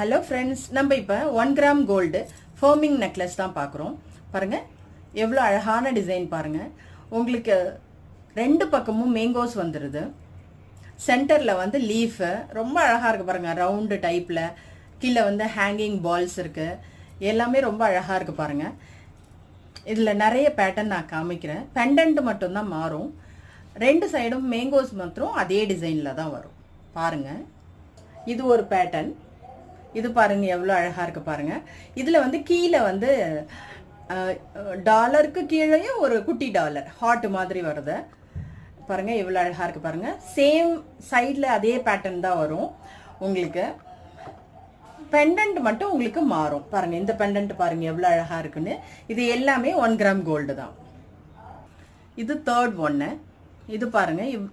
Hello friends, நம்ம இப்போ 1 gram gold ஃபர்மிங் necklace தான் பார்க்குறோம். பாருங்கள் எவ்வளோ அழகான டிசைன் பாருங்கள். உங்களுக்கு ரெண்டு பக்கமும் மேங்கோஸ் வந்துடுது. சென்டரில் வந்து லீஃபு ரொம்ப அழகாக இருக்குது பாருங்கள். ரவுண்டு டைப்பில் கீழே வந்து ஹேங்கிங் பால்ஸ் இருக்குது. எல்லாமே ரொம்ப அழகாக இருக்குது பாருங்கள். இதில் நிறைய பேட்டர்ன் நான் காமிக்கிறேன். பெண்டன்ட் மட்டும்தான் மாறும். ரெண்டு சைடும் மேங்கோஸ் மாத்திரம் அதே டிசைனில் தான் வரும். பாருங்கள், இது ஒரு பேட்டர்ன். இது பாருங்க எவ்வளோ அழகாக இருக்குது பாருங்கள். இதில் வந்து கீழே வந்து டாலருக்கு கீழேயும் ஒரு குட்டி டாலர் ஹார்ட் மாதிரி வருது பாருங்கள். எவ்வளோ அழகாக இருக்குது பாருங்கள். சேம் சைடில் அதே பேட்டர்ன் தான் வரும். உங்களுக்கு பெண்டன்ட் மட்டும் உங்களுக்கு மாறும் பாருங்கள். இந்த பெண்டன்ட் பாருங்கள் எவ்வளோ அழகாக இருக்குன்னு. இது எல்லாமே 1 கிராம் கோல்டு தான். இது தேர்ட் ஒன்று. இது பாருங்கள்,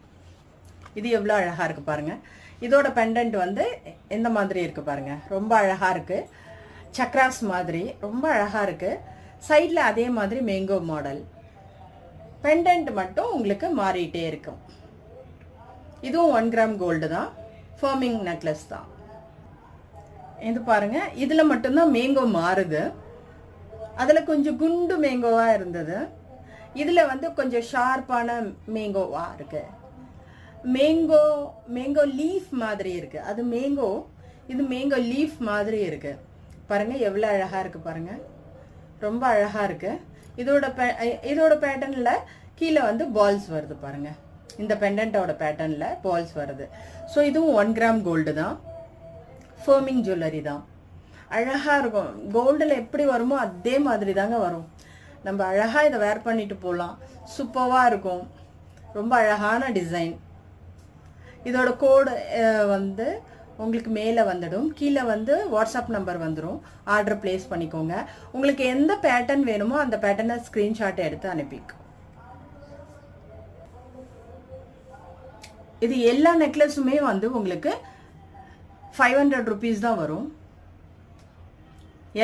இது எவ்வளோ அழகாக இருக்குது பாருங்கள். இதோட பெண்டன்ட் வந்து எந்த மாதிரி இருக்குது பாருங்கள். ரொம்ப அழகாக இருக்குது. சக்ராஸ் மாதிரி ரொம்ப அழகாக இருக்குது. சைடில் அதே மாதிரி மேங்கோ மாடல். பெண்டன்ட் மட்டும் உங்களுக்கு மாறிட்டே இருக்கும். இதுவும் 1 கிராம் கோல்டு தான். ஃபர்மிங் நெக்லஸ் தான். இது பாருங்கள், இதில் மட்டும்தான் மேங்கோ மாறுது. அதில் கொஞ்சம் குண்டு மேங்கோவாக இருந்தது. இதில் வந்து கொஞ்சம் ஷார்ப்பான மேங்கோவாக இருக்குது. மேங்கோ லீஃப் மாதிரி இருக்கு. அது மேங்கோ, இது மேங்கோ லீஃப் மாதிரி இருக்கு பாருங்க. எவ்வளோ அழகா இருக்கு பாருங்க. ரொம்ப அழகா இருக்கு. இதோட பேட்டர்ன்ல கீழே வந்து பால்ஸ் வருது பாருங்க. இந்த பெண்டன்ட்டோட பேட்டர்ன்ல பால்ஸ் வருது. ஸோ இதுவும் 1 கிராம் கோல்டு தான். ஃபர்மிங் ஜுவல்லரி தான். அழகா இருக்கும். கோல்டில் எப்படி வருமோ அதே மாதிரி தாங்க வரும். நம்ம அழகா இதை வேர் பண்ணிட்டு போகலாம். சூப்பராக இருக்கும். ரொம்ப அழகான டிசைன். இதோட கோடு வந்து உங்களுக்கு மேலே வந்துடும். கீழே வந்து வாட்ஸ்அப் நம்பர் வந்துடும். ஆர்டர் பிளேஸ் பண்ணிக்கோங்க. உங்களுக்கு எந்த பேட்டர்ன் வேணுமோ அந்த பேட்டர்னை ஸ்க்ரீன்ஷாட் எடுத்து அனுப்பிக்கும். இது எல்லா நெக்லஸுமே வந்து உங்களுக்கு 500 ருபீஸ் தான் வரும்.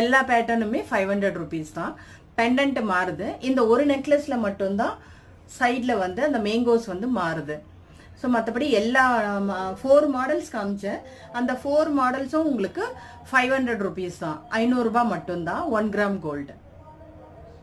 எல்லா பேட்டர்னுமே 500 ருபீஸ் தான். பெண்டன்ட் மாறுது. இந்த ஒரு நெக்லஸில் மட்டும்தான் சைடில் வந்து அந்த மேங்கோஸ் வந்து மாறுது. ஸோ மற்றபடி எல்லா 4 மாடல்ஸ் காமிச்சேன். அந்த 4 மாடல்ஸும் உங்களுக்கு 500 ருபீஸ் தான். 500 ரூபாய் மட்டும்தான் 1 கிராம் கோல்டு.